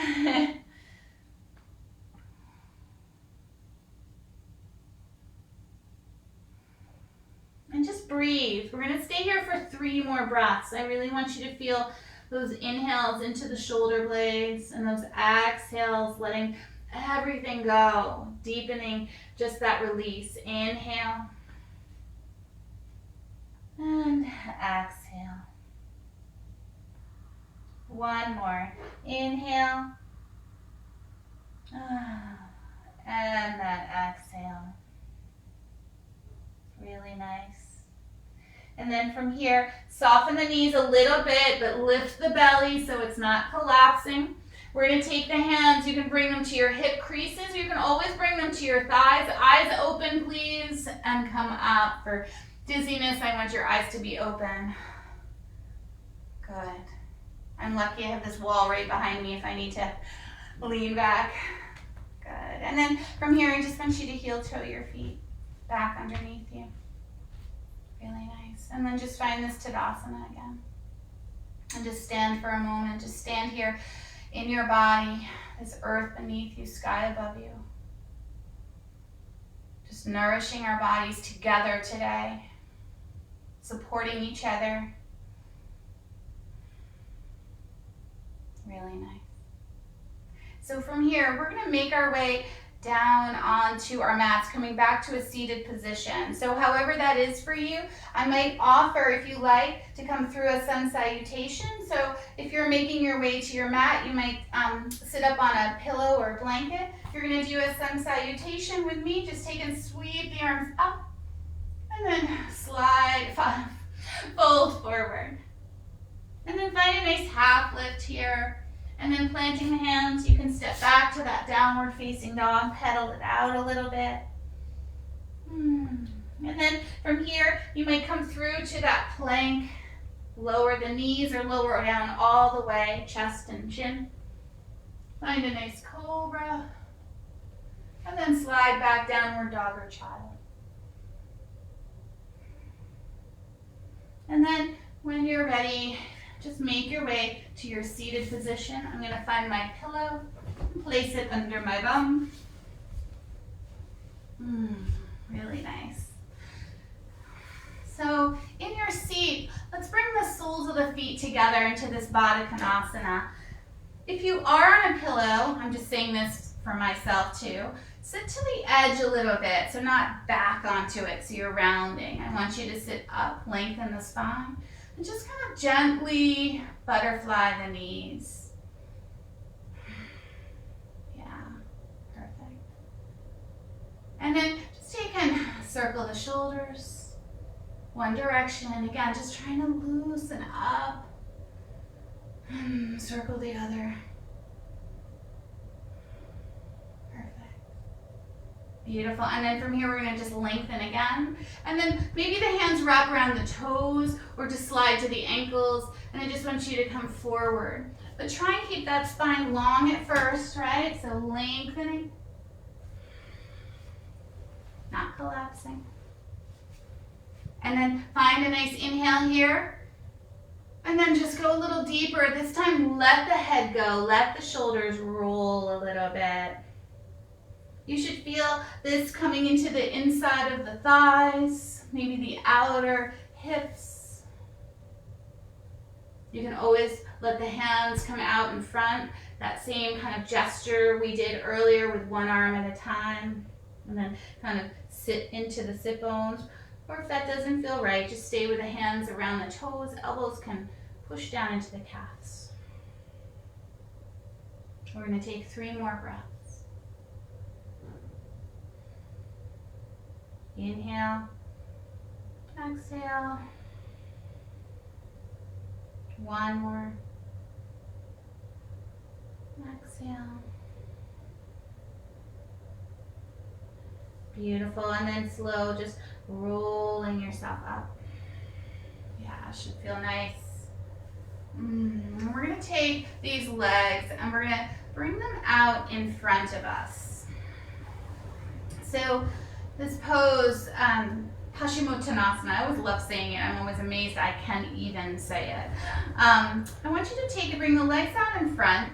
S1: And just breathe. We're going to stay here for 3 more breaths. I really want you to feel those inhales into the shoulder blades and those exhales letting everything go, deepening just that release. Inhale and exhale. One more. Inhale and then exhale. Really nice. And then from here, soften the knees a little bit, but lift the belly so it's not collapsing. We're going to take the hands. You can bring them to your hip creases. You can always bring them to your thighs. Eyes open, please, and come up. For dizziness, I want your eyes to be open. Good. I'm lucky I have this wall right behind me if I need to lean back. Good. And then from here, I just want you to heel toe your feet back underneath you. Really nice. And then just find this Tadasana again. And just stand for a moment. Just stand here in your body, this earth beneath you, sky above you. Just nourishing our bodies together today, supporting each other. Really nice. So from here, we're going to make our way down onto our mats, coming back to a seated position. So however that is for you, I might offer, if you like, to come through a sun salutation. So if you're making your way to your mat, you might sit up on a pillow or a blanket. You're going to do a sun salutation with me. Just take and sweep the arms up and then slide, fold forward. And then find a nice half lift here. And then planting the hands, you can step back to that downward facing dog, pedal it out a little bit. And then from here, you might come through to that plank, lower the knees or lower down all the way, chest and chin. Find a nice cobra. And then slide back downward dog or child. And then when you're ready, just make your way to your seated position. I'm going to find my pillow, place it under my bum. Really nice. So in your seat, let's bring the soles of the feet together into this Baddha Konasana. If you are on a pillow, I'm just saying this for myself too, sit to the edge a little bit, so not back onto it, so you're rounding. I want you to sit up, lengthen the spine. And just kind of gently butterfly the knees. Yeah, perfect. And then just take and circle the shoulders one direction. And again, just trying to loosen up. Circle the other. Beautiful. And then from here, we're going to just lengthen again. And then maybe the hands wrap around the toes or just slide to the ankles. And I just want you to come forward. But try and keep that spine long at first, right? So lengthening. Not collapsing. And then find a nice inhale here. And then just go a little deeper. This time, let the head go. Let the shoulders roll a little bit. You should feel this coming into the inside of the thighs, maybe the outer hips. You can always let the hands come out in front, that same kind of gesture we did earlier with one arm at a time, and then kind of sit into the sit bones. Or if that doesn't feel right, just stay with the hands around the toes. Elbows can push down into the calves. We're going to take 3 more breaths. Inhale, exhale, 1 more, exhale. Beautiful, and then slow, just rolling yourself up. Yeah, should feel nice. We're going to take these legs and we're going to bring them out in front of us. So this pose, Paschimottanasana, I always love saying it. I'm always amazed I can even say it. I want you to bring the legs out in front,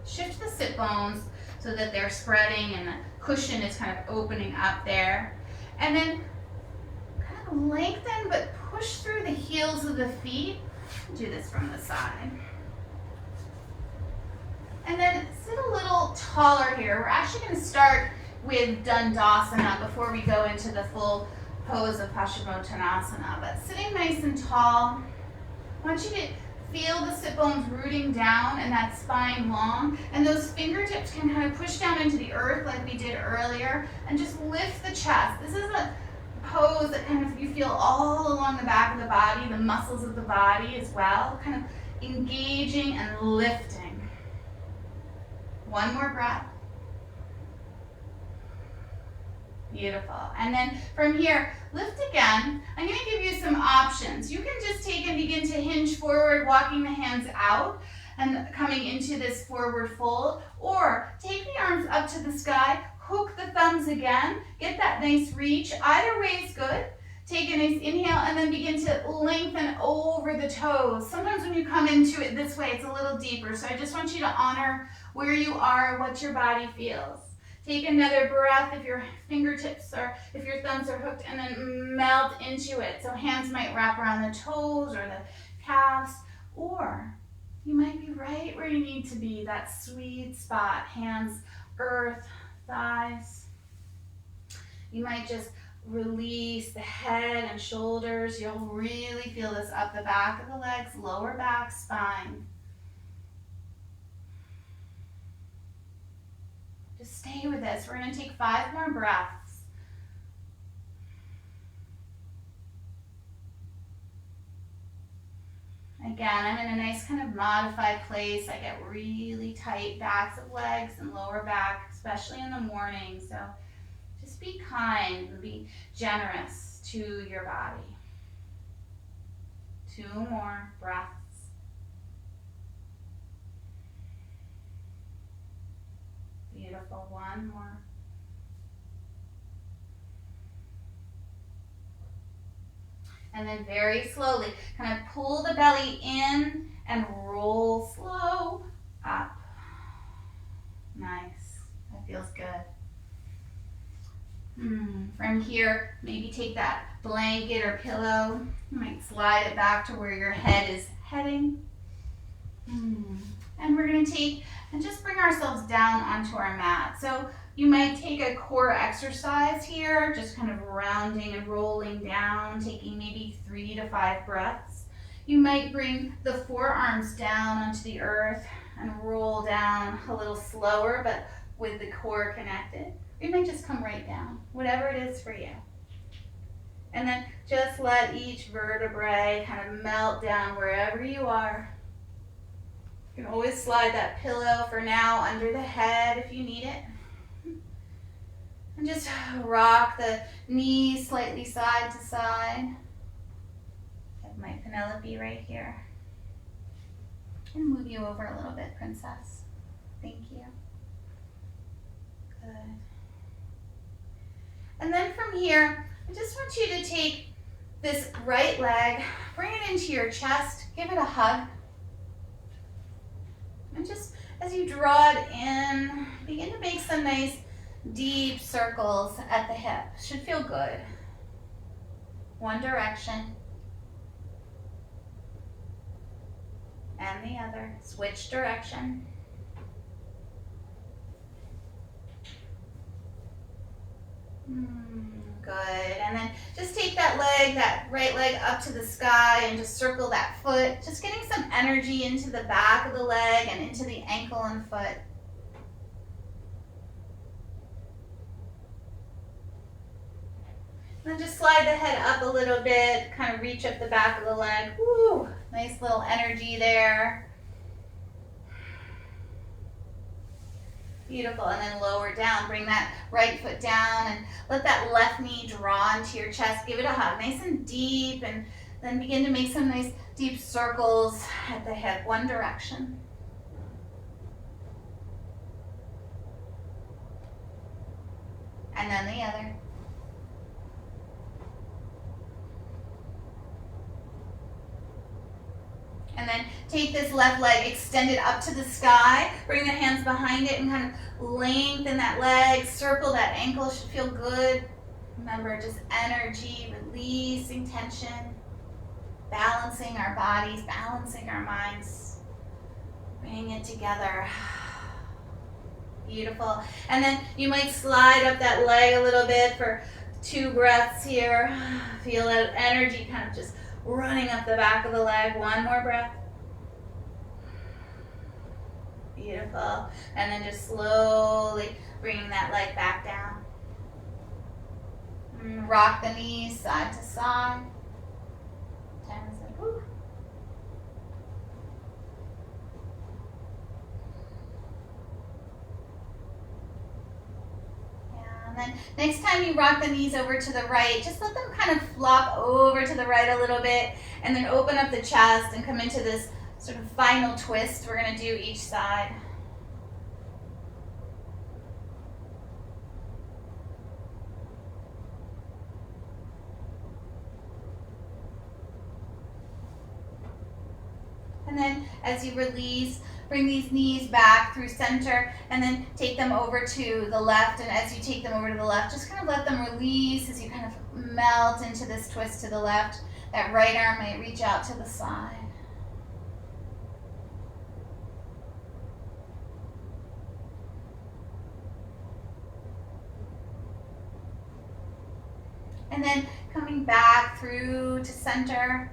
S1: shift the sit bones so that they're spreading and the cushion is kind of opening up there. And then kind of lengthen but push through the heels of the feet. Do this from the side. And then sit a a little taller here. We're actually going to start with Dandasana before we go into the full pose of Paschimottanasana. But sitting nice and tall, I want you to feel the sit bones rooting down and that spine long, and those fingertips can kind of push down into the earth like we did earlier, and just lift the chest. This is a pose that kind of you feel all along the back of the body, the muscles of the body as well, kind of engaging and lifting. One more breath. Beautiful. And then from here, lift again. I'm going to give you some options. You can just take and begin to hinge forward, walking the hands out and coming into this forward fold, or take the arms up to the sky, hook the thumbs again, get that nice reach. Either way is good. Take a nice inhale and then begin to lengthen over the toes. Sometimes when you come into it this way, it's a little deeper. So I just want you to honor where you are, what your body feels. Take another breath if your fingertips or if your thumbs are hooked, and then melt into it. So hands might wrap around the toes or the calves, or you might be right where you need to be, that sweet spot, hands, earth, thighs. You might just release the head and shoulders. You'll really feel this up the back of the legs, lower back, spine. Just stay with this. We're going to take 5 more breaths. Again, I'm in a nice kind of modified place. I get really tight backs of legs and lower back, especially in the morning. So just be kind and be generous to your body. 2 more breaths. Beautiful. 1 more. And then very slowly, kind of pull the belly in and roll slow up. Nice. That feels good. From here, maybe take that blanket or pillow. You might slide it back to where your head is heading. And we're going to take and just bring ourselves down onto our mat. So you might take a core exercise here, just kind of rounding and rolling down, taking maybe 3 to 5 breaths. You might bring the forearms down onto the earth and roll down a little slower, but with the core connected. You might just come right down, whatever it is for you. And then just let each vertebrae kind of melt down wherever you are. You can always slide that pillow for now under the head if you need it. And just rock the knees slightly side to side. I have my Penelope right here. And move you over a little bit, princess. Thank you. Good. And then from here, I just want you to take this right leg, bring it into your chest, give it a hug. And just as you draw it in, begin to make some nice deep circles at the hip. Should feel good. 1 direction. And the other. Switch direction. Good. And then just take that leg, that right leg up to the sky and just circle that foot. Just getting some energy into the back of the leg and into the ankle and foot. And then just slide the head up a little bit, kind of reach up the back of the leg. Woo, nice little energy there. Beautiful. And then lower down. Bring that right foot down and let that left knee draw into your chest. Give it a hug, nice and deep, and then begin to make some nice deep circles at the hip. 1 direction. And then the other. And then take this left leg, extend it up to the sky, bring the hands behind it and kind of lengthen that leg, circle that ankle, should feel good. Remember, just energy, releasing tension, balancing our bodies, balancing our minds, bringing it together. Beautiful. And then you might slide up that leg a little bit for 2 breaths here. Feel that energy kind of just running up the back of the leg. 1 more breath. Beautiful. And then just slowly bringing that leg back down. Rock the knees side to side. 10 is like, woo. And then next time you rock the knees over to the right, just let them kind of flop over to the right a little bit, and then open up the chest and come into this sort of final twist we're going to do each side. And then as you release, bring these knees back through center and then take them over to the left. And as you take them over to the left, just kind of let them release as you kind of melt into this twist to the left. That right arm may reach out to the side. And then coming back through to center.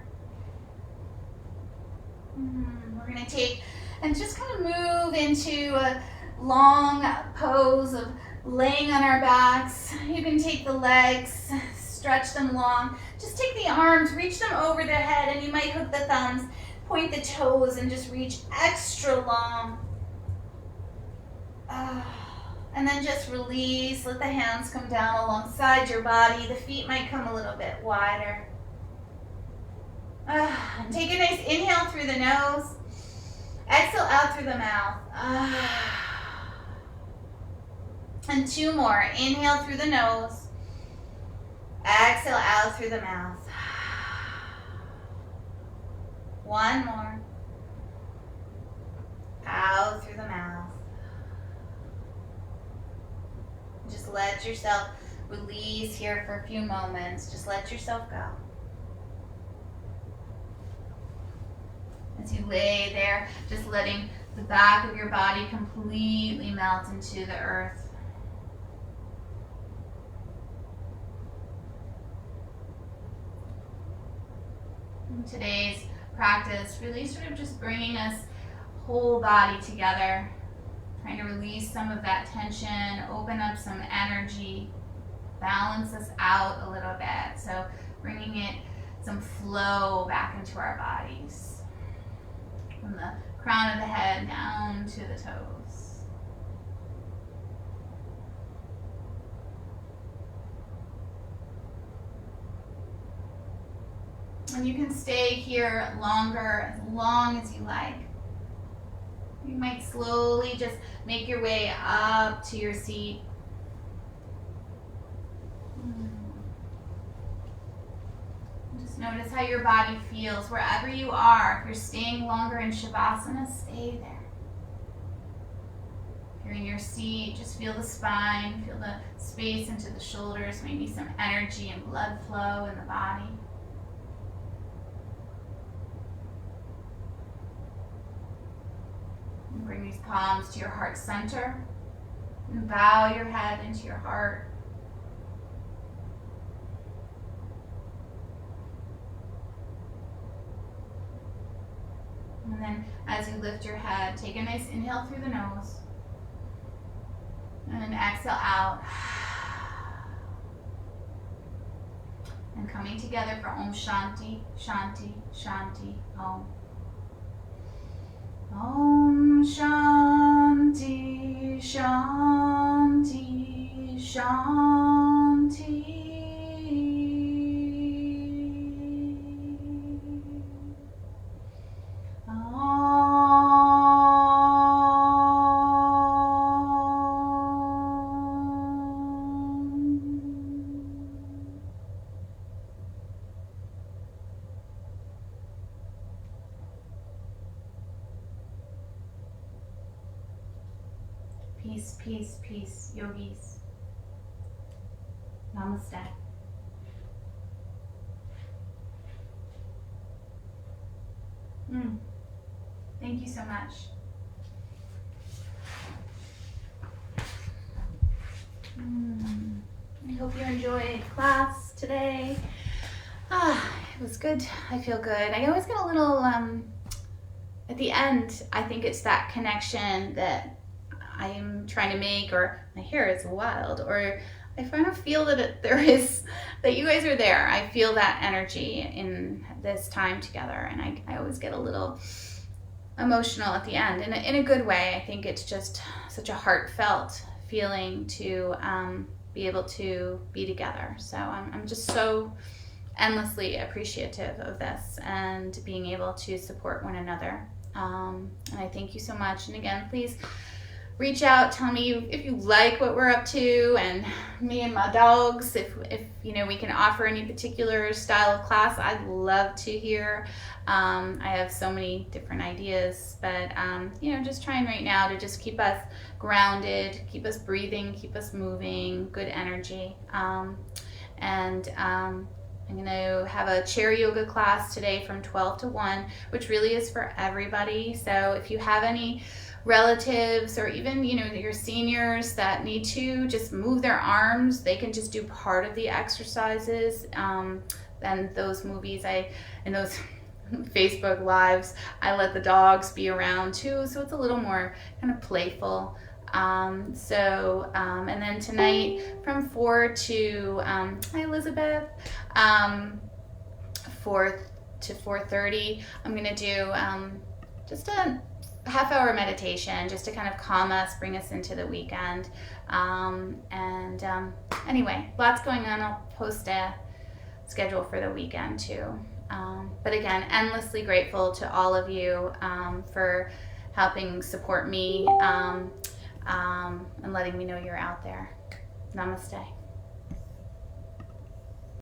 S1: We're going to take and just kind of move into a long pose of laying on our backs. You can take the legs, stretch them long. Just take the arms, reach them over the head, and you might hook the thumbs, point the toes, and just reach extra long. And then just release. Let the hands come down alongside your body. The feet might come a little bit wider. And take a nice inhale through the nose. Exhale out through the mouth. And 2 more. Inhale through the nose. Exhale out through the mouth. 1 more. Out through the mouth. Just let yourself release here for a few moments. Just let yourself go. As you lay there, just letting the back of your body completely melt into the earth. In today's practice, really sort of just bringing us whole body together, trying to release some of that tension, open up some energy, balance us out a little bit. So bringing it some flow back into our bodies. From the crown of the head down to the toes. And you can stay here longer, as long as you like. You might slowly just make your way up to your seat. Just notice how your body feels wherever you are. If you're staying longer in Shavasana, stay there. If you're in your seat, just feel the spine, feel the space into the shoulders, maybe some energy and blood flow in the body. And bring these palms to your heart center and bow your head into your heart. And then as you lift your head, take a nice inhale through the nose. And then exhale out. And coming together for Om Shanti, Shanti, Shanti, Om. Om Shanti, Shanti, Shanti. Peace, peace, peace, yogis. Namaste. Thank you so much. I hope you enjoyed class today. It was good. I feel good. I always get a little, at the end, I think it's that connection that I'm trying to make, or my hair is wild, or I kind of feel that that you guys are there. I feel that energy in this time together, and I always get a little emotional at the end in a good way. I think it's just such a heartfelt feeling to be able to be together. So I'm just so endlessly appreciative of this and being able to support one another. And I thank you so much. And again, please reach out, tell me if you like what we're up to, and me and my dogs, if you know we can offer any particular style of class. I'd love to hear. I have so many different ideas, but you know, just trying right now to just keep us grounded, keep us breathing, keep us moving, good energy. I'm going to have a chair yoga class today from 12 to 1, which really is for everybody. So if you have any relatives, or even, you know, your seniors that need to just move their arms, they can just do part of the exercises. Then those movies, in those Facebook lives, I let the dogs be around too, so it's a little more kind of playful. And then tonight from 4 to, hi Elizabeth, 4 to 4:30, I'm going to do just a half-hour meditation just to kind of calm us, bring us into the weekend. Anyway, lots going on. I'll post a schedule for the weekend too. But again, endlessly grateful to all of you for helping support me and letting me know you're out there. Namaste.